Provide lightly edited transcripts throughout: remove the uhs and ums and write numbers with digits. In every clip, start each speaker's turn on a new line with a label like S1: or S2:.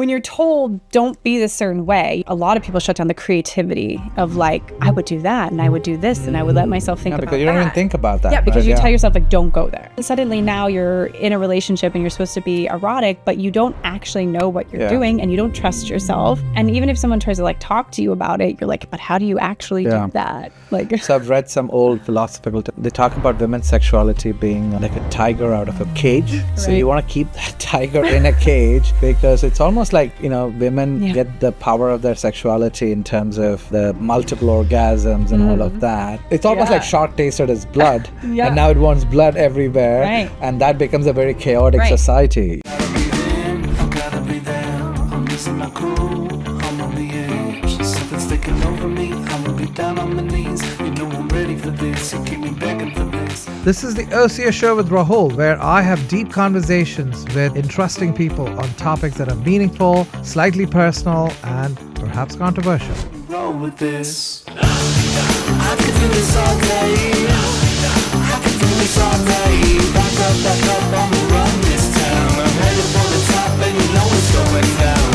S1: When you're told don't be this certain way, a lot of people shut down the creativity of like, I would do that and I would do this and I would let myself think about that.
S2: Because you don't even think about that.
S1: Yeah, because you tell yourself like, don't go there. And suddenly now you're in a relationship and you're supposed to be erotic, but you don't actually know what you're doing and you don't trust yourself. And even if someone tries to like talk to you about it, you're like, but how do you actually do that? Like,
S2: so I've read some old philosophical, they talk about women's sexuality being like a tiger out of a cage. Right. So you want to keep that tiger in a cage because it's almost like, you know, women get the power of their sexuality in terms of the multiple orgasms and all of that. It's almost like shark tasted its blood and now it wants blood everywhere and that becomes a very chaotic society. This is the Ocio Show with Rahul, where I have deep conversations with interesting people on topics that are meaningful, slightly personal, and perhaps controversial. Roll with this. I could do this all day. I could do this all day. Back up, I'ma run this town. I'm headed for the top and you know it's going down.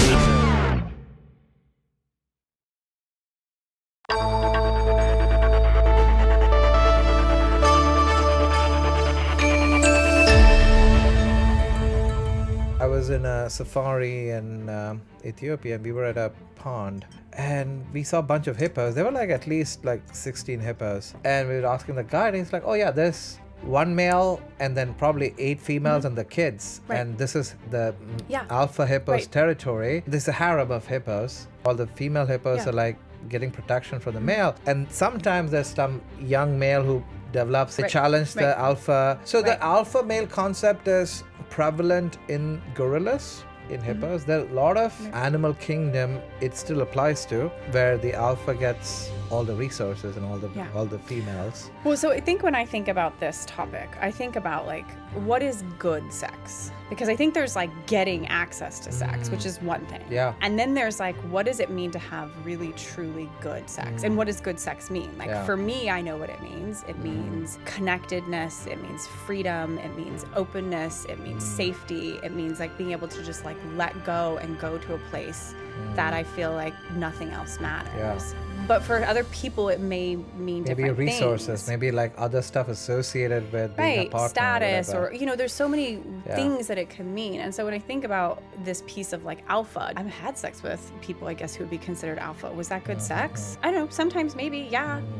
S2: I was in a safari in Ethiopia and we were at a pond and we saw a bunch of hippos. There were like at least like 16 hippos and we were asking the guide and he's like, oh yeah, there's one male and then probably 8 females and the kids. And this is the alpha hippos territory. This is a harem of hippos. All the female hippos are like getting protection from the male. And sometimes there's some young male who develops, they challenge the alpha. So the alpha male concept is prevalent in gorillas, in hippos. There are a lot of animal kingdom it still applies to, where the alpha gets all the resources and all the females.
S1: Well, so I think when I think about this topic, I think about like, what is good sex? Because I think there's like getting access to sex, which is one thing. Yeah. And then there's like, what does it mean to have really, truly good sex? And what does good sex mean? Like for me, I know what it means. It means connectedness. It means freedom. It means openness. It means safety. It means like being able to just like let go and go to a place that I feel like nothing else matters. Yeah. But for other people, it may mean different
S2: resources,
S1: things.
S2: maybe like other stuff associated with being a partner,
S1: status, or you know, there's so many things that it can mean. And so when I think about this piece of like alpha, I've had sex with people, I guess, who would be considered alpha. Was that good sex? I don't know. Sometimes maybe,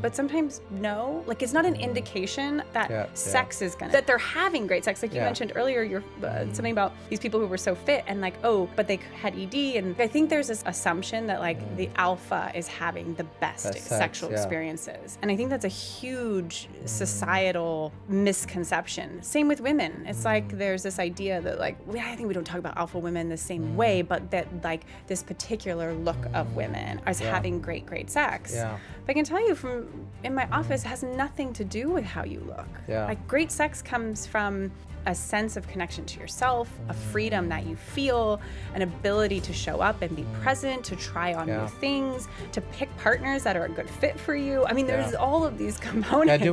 S1: but sometimes no. Like it's not an indication that sex is gonna, that they're having great sex. Like you mentioned earlier, you're something about these people who were so fit and like, oh, but they had ED. And I think there's this assumption that like the alpha is having the best sexual experiences. And I think that's a huge societal misconception. Same with women. It's like there's this idea that like, I think we don't talk about alpha women the same way, but that like this particular look of women as having great sex. Yeah. But I can tell you from in my office, it has nothing to do with how you look. Yeah. Like great sex comes from a sense of connection to yourself, a freedom that you feel, an ability to show up and be present, to try on new things, to pick partners that are a good fit for you. I mean, there's all of these components.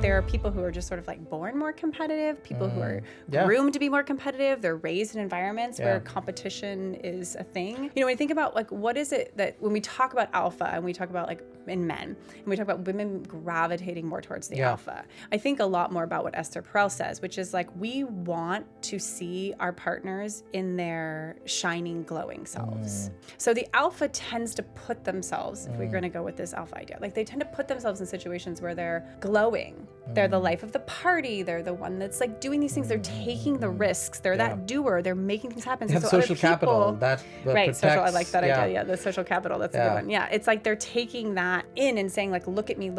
S1: There are people who are just sort of like born more competitive, people who are groomed to be more competitive. They're raised in environments where competition is a thing. You know, when I think about like, what is it that when we talk about alpha and we talk about like in men, and we talk about women gravitating more towards the alpha, I think a lot more about what Esther Perel says, which is like, we want to see our partners in their shining, glowing selves. So the alpha tends to put themselves, if we're going to go with this alpha idea, like they tend to put themselves in situations where they're glowing. They're the life of the party. They're the one that's like doing these things. They're taking the risks. They're that doer. They're making things happen.
S2: They have social capital that protects.
S1: Social. I like that idea. Yeah, the social capital. That's a good one. Yeah, it's like they're taking that in and saying like, look at me,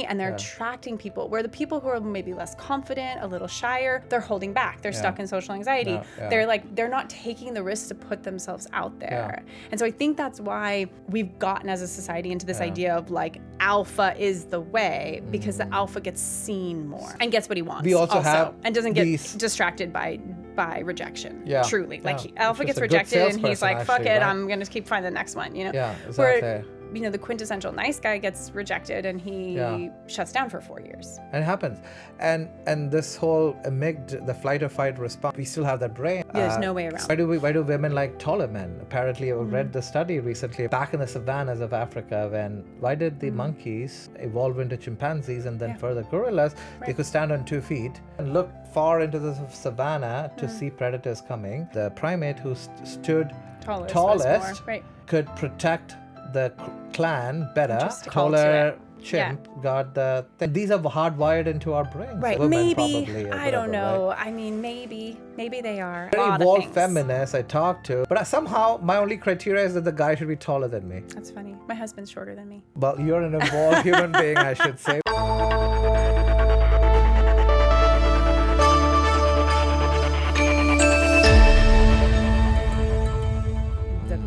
S1: and they're attracting people. Where the people who are maybe less confident, a little shyer, they're holding back. They're stuck in social anxiety. They're not taking the risks to put themselves out there. And so I think that's why we've gotten as a society into this idea of like alpha is the way, because the alpha gets seen more and gets what he wants.
S2: We also have
S1: and doesn't get distracted by rejection. Truly, like alpha gets rejected and he's like, fuck it, I'm gonna keep finding the next one. You know.
S2: Yeah, exactly.
S1: the quintessential nice guy gets rejected and he shuts down for 4 years.
S2: And it happens. And this whole amygdala, the flight or fight response, we still have that brain.
S1: There's no way around.
S2: Why do women like taller men? Apparently, I read the study recently back in the savannas of Africa why did the monkeys evolve into chimpanzees and then further gorillas? They could stand on 2 feet and look far into the savannah to see predators coming. The primate who stood tallest could protect the clan better. Taller chimp got the thing. These are hardwired into our brains.
S1: Right.
S2: Women
S1: maybe.
S2: Probably,
S1: I don't know.
S2: Right?
S1: I mean, maybe they are.
S2: Very evolved feminists I talk to, but somehow my only criteria is that the guy should be taller than me.
S1: That's funny. My husband's shorter than me.
S2: Well, you're an evolved human being, I should say.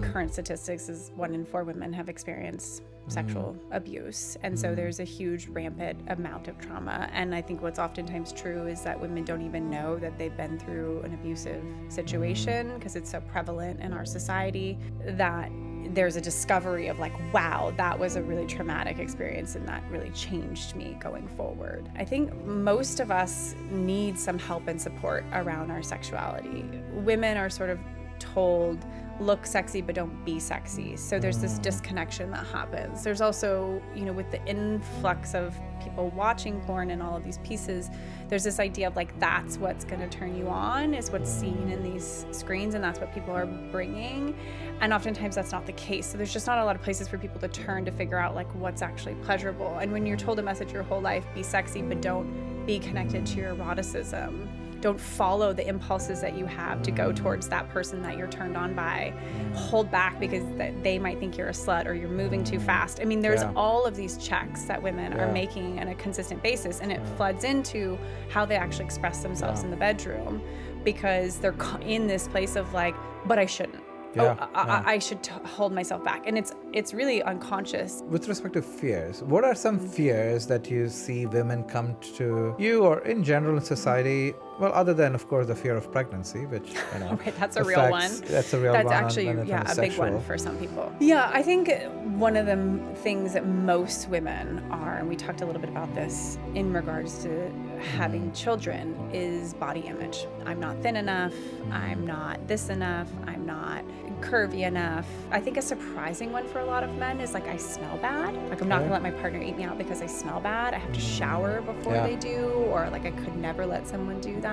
S1: Current statistics is 1 in 4 women have experienced sexual abuse, and so there's a huge rampant amount of trauma. And I think what's oftentimes true is that women don't even know that they've been through an abusive situation because it's so prevalent in our society that there's a discovery of like, wow, that was a really traumatic experience and that really changed me going forward. I think most of us need some help and support around our sexuality. Women are sort of told, look sexy but don't be sexy. So there's this disconnection that happens. There's also, with the influx of people watching porn and all of these pieces, there's this idea of like, that's what's going to turn you on, is what's seen in these screens, and that's what people are bringing. And oftentimes that's not the case. So there's just not a lot of places for people to turn to figure out like what's actually pleasurable. And when you're told a message your whole life, be sexy but don't be connected to your eroticism, don't follow the impulses that you have to go towards that person that you're turned on by. Hold back because they might think you're a slut or you're moving too fast. I mean, there's all of these checks that women are making on a consistent basis, and it floods into how they actually express themselves in the bedroom, because they're in this place of like, but I shouldn't. I should hold myself back. And it's really unconscious.
S2: With respect to fears, what are some fears that you see women come to you or in general in society? Well, other than, of course, the fear of pregnancy, which,
S1: right, that's a real one.
S2: That's a real one.
S1: That's actually, a big one for some people. Yeah, I think one of the things that most women are, and we talked a little bit about this in regards to having children, is body image. I'm not thin enough. I'm not this enough. I'm not curvy enough. I think a surprising one for a lot of men is like, I smell bad. Like, I'm not gonna let my partner eat me out because I smell bad. I have to shower before they do, or like I could never let someone do that.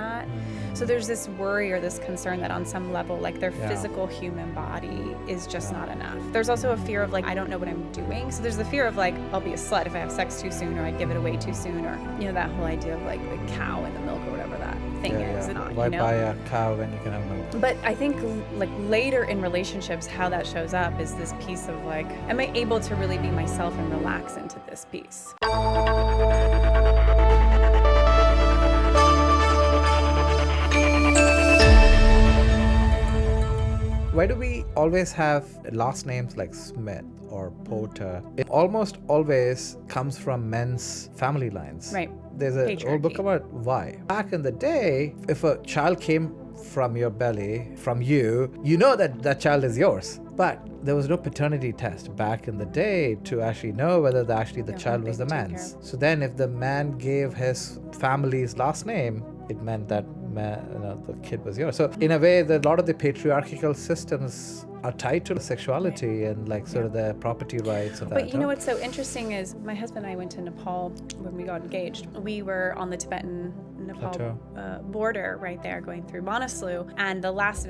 S1: So there's this worry or this concern that on some level, like their physical human body is just not enough. There's also a fear of like, I don't know what I'm doing. So there's the fear of like, I'll be a slut if I have sex too soon, or I give it away too soon, or that whole idea of like the cow and the milk or whatever that thing is. And,
S2: why buy a cow when you can have milk?
S1: But I think like later in relationships, how that shows up is this piece of like, am I able to really be myself and relax into this piece?
S2: Why do we always have last names like Smith or Porter? It almost always comes from men's family lines.
S1: Right.
S2: There's a whole book about why. Back in the day, if a child came from your belly, from you, that child is yours. But there was no paternity test back in the day to actually know whether the child was the man's. So then if the man gave his family's last name, it meant that the kid was yours. So in a way, a lot of the patriarchal systems are tied to sexuality and like sort of the property rights of that.
S1: But what's so interesting is my husband and I went to Nepal when we got engaged. We were on the Tibetan-Nepal border right there going through Manaslu, and the last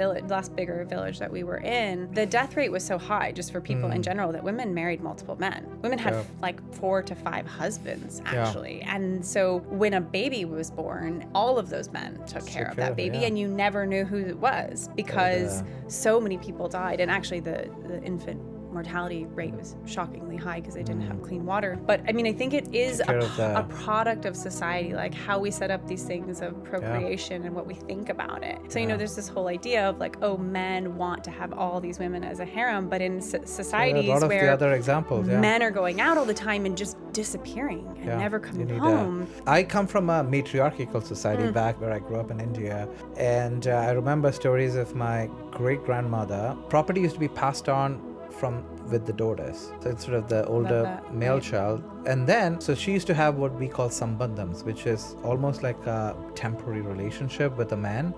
S1: bigger village that we were in, the death rate was so high just for people in general that women married multiple men. Women had like 4 to 5 husbands actually. And so when a baby was born, all of those men took care of that baby, and you never knew who it was because so many people died. And actually the infant mortality rate was shockingly high because they didn't have clean water. But I mean, I think it is a product of society, like how we set up these things of procreation and what we think about it. So, there's this whole idea of like, oh, men want to have all these women as a harem, but in societies where
S2: the other examples,
S1: men are going out all the time and just disappearing and never coming home.
S2: I come from a matriarchal society back where I grew up in India, and I remember stories of my great-grandmother. Property used to be passed on from with the daughters. So it's sort of the older male
S1: right.
S2: child. And then, so she used to have what we call sambandhams, which is almost like a temporary relationship with a man.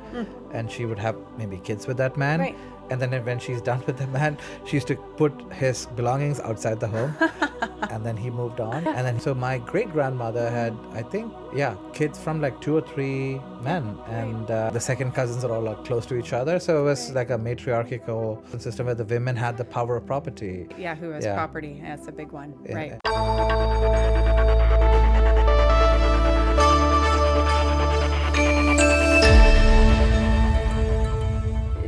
S2: And she would have maybe kids with that man.
S1: Right.
S2: And then when she's done with the man, she used to put his belongings outside the home. And then he moved on. And then, so my great-grandmother had, I think, kids from like 2 or 3 men. And the second cousins are all like close to each other. So it was like a matriarchal system where the women had the power of property.
S1: Yeah, who has property? That's a big one.
S2: Yeah.
S1: Right.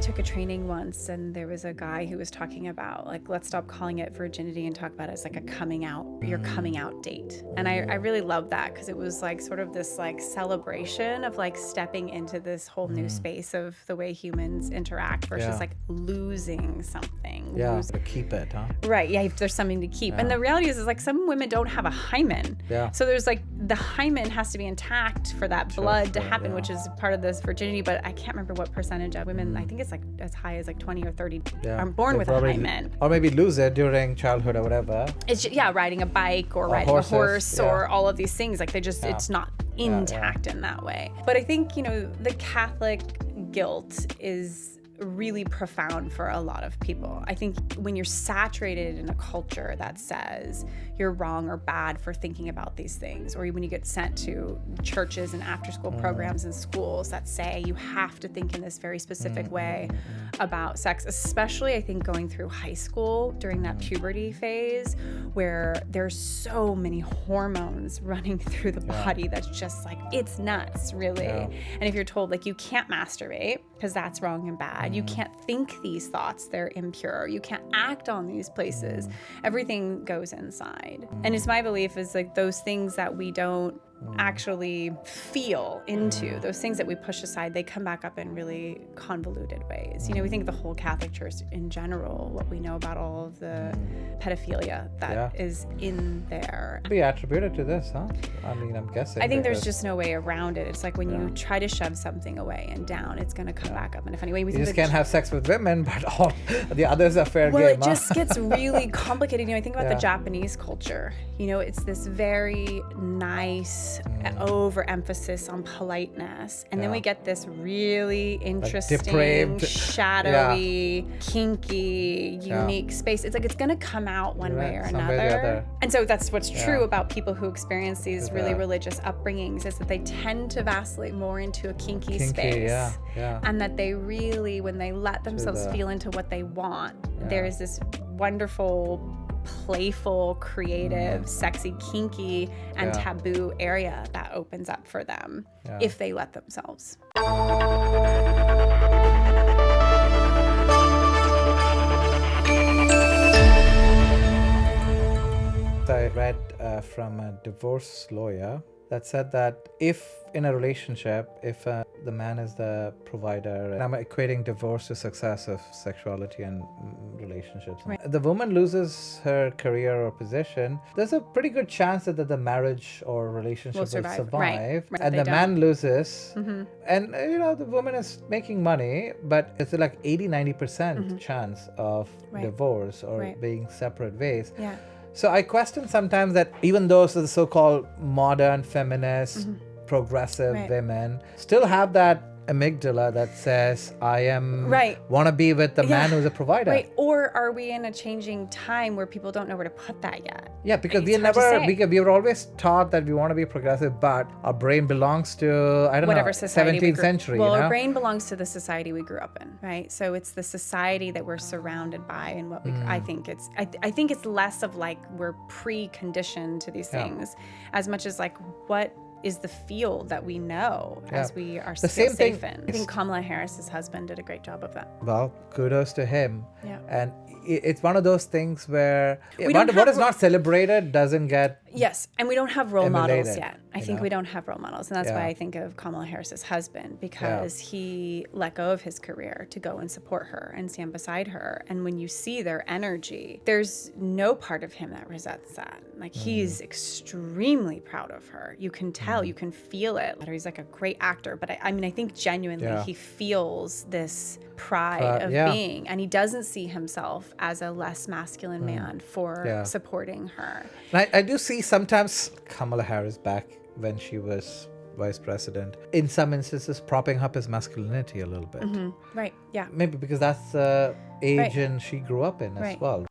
S1: Took a training once, and there was a guy who was talking about like, let's stop calling it virginity and talk about it as like a coming out, your coming out date. And I really loved that, because it was like sort of this like celebration of like stepping into this whole new space of the way humans interact versus like losing something.
S2: To keep it, huh?
S1: Right. Yeah, there's something to keep. And the reality is like some women don't have a hymen. So there's like the hymen has to be intact for that blood to happen, which is part of this virginity. But I can't remember what percentage of women, I think it's like as high as like 20 or 30 are born with a hymen.
S2: Or maybe lose it during childhood or whatever.
S1: It's just, riding a bike or riding a horse or all of these things. Like they just, it's not intact in that way. But I think, the Catholic guilt is really profound for a lot of people. I think when you're saturated in a culture that says you're wrong or bad for thinking about these things, or when you get sent to churches and after school programs and schools that say you have to think in this very specific way about sex, especially I think going through high school during that puberty phase where there's so many hormones running through the body that's just like, it's nuts, really. And if you're told like you can't masturbate because that's wrong and bad, you can't think these thoughts, they're impure, you can't act on these places, everything goes inside. And it's my belief is like those things that we don't actually feel into, those things that we push aside, they come back up in really convoluted ways. We think the whole Catholic Church in general, what we know about all of the pedophilia that is in there.
S2: Be attributed to this, huh? I mean, I'm guessing.
S1: I think there's just no way around it. It's like when you try to shove something away and down, it's going to come back up in a funny way.
S2: You just can't have sex with women, but all the others are fair game.
S1: Well, it just gets really complicated. I think about the Japanese culture. It's this very nice overemphasis on politeness, and then we get this really interesting,
S2: depraved,
S1: shadowy, kinky, unique space. It's like it's going to come out one way or another. And so that's what's true about people who experience these really religious upbringings, is that they tend to vacillate more into a kinky space. And that they really, when they let themselves feel into what they want, there's this wonderful, playful, creative, sexy, kinky, and taboo area that opens up for them if they let themselves.
S2: I read from a divorce lawyer that said that if in a relationship, if the man is the provider, and I'm equating divorce to success of sexuality and relationships, the woman loses her career or position, there's a pretty good chance that the marriage or relationship will survive. And the man loses. And, the woman is making money, but it's like 80-90% chance of divorce or being separate ways. So I question sometimes that even those the so-called modern feminist, progressive women still have that amygdala that says, I want to be with the man who's a provider.
S1: Or are we in a changing time where people don't know where to put that yet?
S2: Yeah, because we were always taught that we want to be progressive, but our brain belongs to,
S1: whatever society
S2: 17th century.
S1: Well, our brain belongs to the society we grew up in, right? So it's the society that we're surrounded by, and what I think it's less of like we're preconditioned to these things as much as like what is the field that we know as we are safe in. I think Kamala Harris's husband did a great job of that.
S2: Well, kudos to him. And it's one of those things where what is not celebrated doesn't get
S1: Yes, and we don't have role
S2: emulated,
S1: models yet. I think we don't have role models, and that's why I think of Kamala Harris's husband, because he let go of his career to go and support her and stand beside her. And when you see their energy, there's no part of him that resents that. Like he's extremely proud of her. You can tell tell, you can feel it. He's like a great actor, but I mean, I think genuinely he feels this pride of being, and he doesn't see himself as a less masculine man for supporting her.
S2: And I do see sometimes Kamala Harris back when she was vice president, in some instances propping up his masculinity a little bit.
S1: Right, yeah.
S2: Maybe because that's the age and she grew up in as well.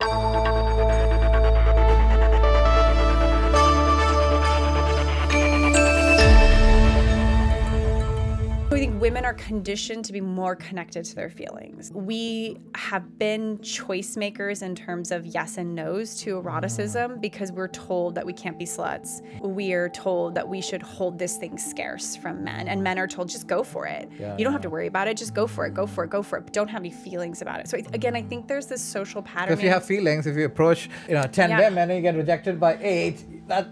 S1: I think women are conditioned to be more connected to their feelings. We have been choice makers in terms of yes and no's to eroticism because we're told that we can't be sluts. We are told that we should hold this thing scarce from men, and men are told just go for it. You don't have to worry about it. Just go for it. Go for it. Go for it. But don't have any feelings about it. So again, I think there's this social pattern.
S2: If you have feelings, if you approach 10 women and you get rejected by 8, that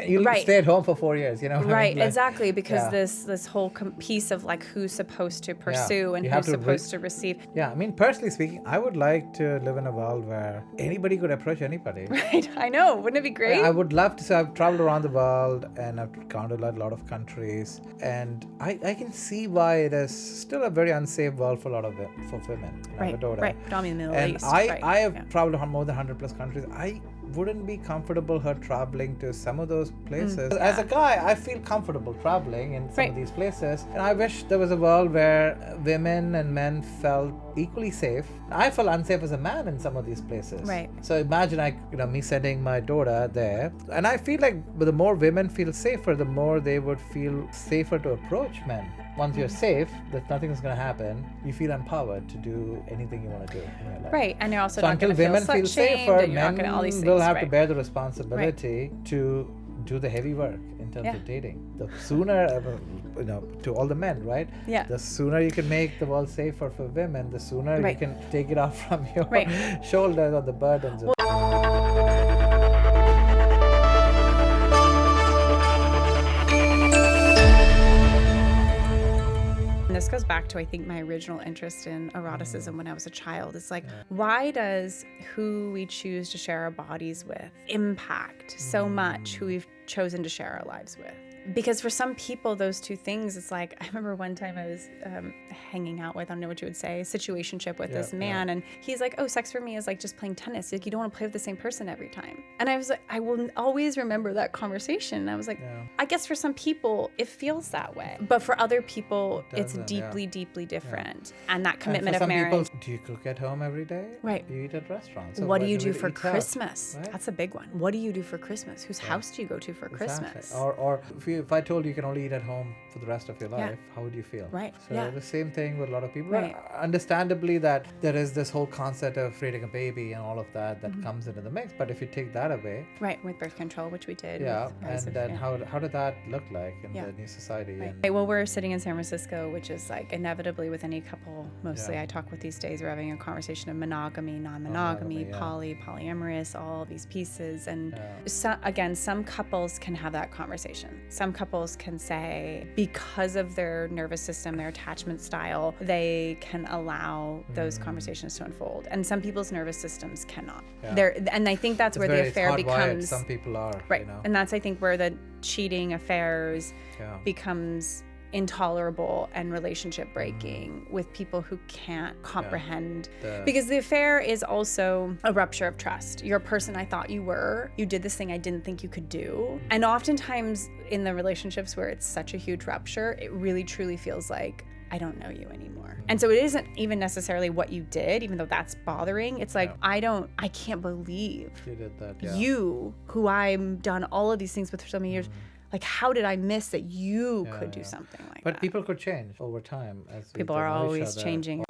S2: you'll stay at home for 4 years,
S1: Right, exactly, because this whole piece of like who's supposed to pursue and who's supposed to receive.
S2: Yeah, I mean, personally speaking, I would like to live in a world where anybody could approach anybody.
S1: Right, I know. Wouldn't it be great?
S2: I would love to. So I've traveled around the world and I've gone to a lot of countries, and I can see why it is still a very unsafe world for a lot of for women.
S1: Right, predominantly in the Middle East.
S2: I have traveled to more than 100 plus countries. I wouldn't be comfortable her traveling to some of those places. As a guy, I feel comfortable traveling in some of these places, and I wish there was a world where women and men felt equally safe. I felt unsafe as a man in some of these places.
S1: Right.
S2: So imagine me sending my daughter there, and I feel like the more women feel safer, the more they would feel safer to approach men. Once you're safe, that nothing's going to happen, you feel empowered to do anything you want to do in your life.
S1: Right, and you're also not going to feel
S2: until women feel safer, men
S1: all these things,
S2: will have to bear the responsibility to do the heavy work in terms of dating. The sooner, to all the men, right?
S1: Yeah.
S2: The sooner you can make the world safer for women, the sooner you can take it off from your shoulders or the burdens.
S1: This goes back to, I think, my original interest in eroticism when I was a child. It's like, why does who we choose to share our bodies with impact so much who we've chosen to share our lives with? Because for some people, those two things, it's like, I remember one time I was hanging out with, I don't know what you would say, a situationship with this man. And he's like, oh, sex for me is like just playing tennis. Like, you don't want to play with the same person every time. And I was like, I will always remember that conversation. And I was like, I guess for some people, it feels that way. But for other people, it's deeply, deeply different. And that commitment of marriage.
S2: People, do you cook at home every day?
S1: Right.
S2: Do you eat at restaurants? So
S1: what do you do for Christmas? Right? That's a big one. What do you do for Christmas? Whose house do you go to for Christmas?
S2: Or if I told you can only eat at home for the rest of your life, how would you feel?
S1: Right.
S2: So the same thing with a lot of people.
S1: Right.
S2: Understandably, that there is this whole concept of creating a baby and all of that comes into the mix. But if you take that away,
S1: with birth control, which we did.
S2: And then how did that look like in the new society?
S1: Right. Well, we're sitting in San Francisco, which is like inevitably with any couple, mostly I talk with these days, we're having a conversation of monogamy, non-monogamy, polyamorous, all these pieces. And again, some couples can have that conversation. Some couples can say, because of their nervous system, their attachment style, they can allow those conversations to unfold. And some people's nervous systems cannot. And I think that's where the affair becomes.
S2: Some people are.
S1: Right. And that's, I think, where the cheating affairs becomes intolerable and relationship breaking with people who can't comprehend. Because the affair is also a rupture of trust. You're a person I thought you were. You did this thing I didn't think you could do. And oftentimes in the relationships where it's such a huge rupture, it really truly feels like, I don't know you anymore. And so it isn't even necessarily what you did, even though that's bothering. It's like, I can't believe
S2: you did that.
S1: You, who I've done all of these things with for so many years, like, how did I miss that you could do something like that?
S2: But people could change over time. As
S1: people are always changing.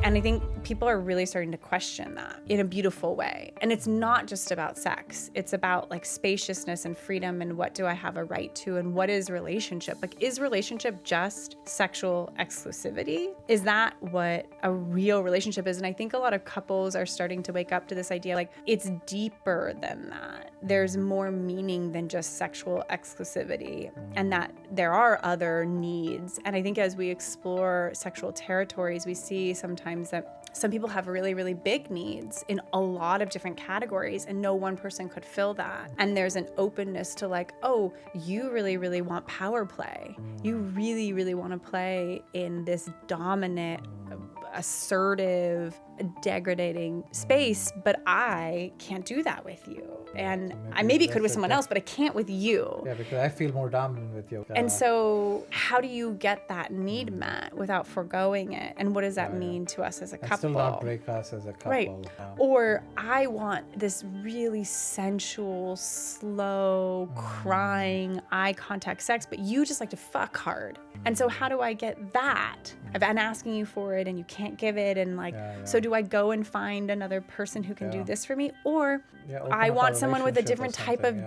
S1: And I think people are really starting to question that in a beautiful way. And it's not just about sex. It's about like spaciousness and freedom and what do I have a right to and what is relationship? Like, is relationship just sexual exclusivity? Is that what a real relationship is? And I think a lot of couples are starting to wake up to this idea, like, it's deeper than that. There's more meaning than just sexual exclusivity, and that there are other needs. And I think as we explore sexual territories, we see sometimes that some people have really, really big needs in a lot of different categories, and no one person could fill that. And there's an openness to like, oh, you really, really want power play. You really, really want to play in this dominant, assertive, degrading space, but I can't do that with you. And I maybe could with someone else, but I can't with you.
S2: Yeah, because I feel more dominant with you.
S1: And so how do you get that need met without foregoing it? And what does that mean to us as a couple?
S2: Still not break us as a couple.
S1: Right. Or I want this really sensual, slow, crying, eye contact sex, but you just like to fuck hard. And so how do I get that? I've been asking you for it and you can't give it. And like, so do I go and find another person who can do this for me? Or I want someone with a different type of,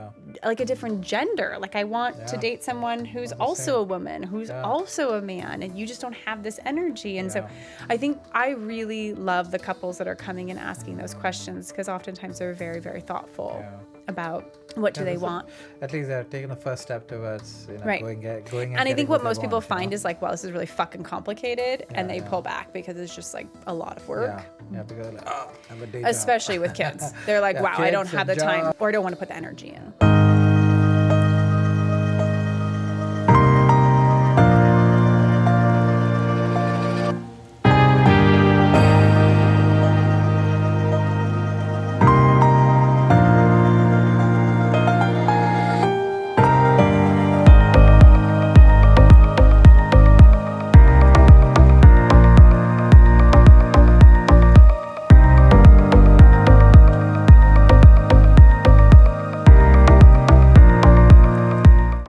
S1: like a different gender. Like I want to date someone who's also a woman, who's also a man, and you just don't have this energy. And so I think I really love the couples that are coming and asking those questions, because oftentimes they're very, very thoughtful about what do they want.
S2: At least they're taking the first step towards going.
S1: And I think what most people find is like, well, this is really fucking complicated, and they pull back because it's just like a lot of work.
S2: Yeah, because like, I have a day
S1: especially with kids. They're like, wow, I don't have the time, or I don't want to put the energy in.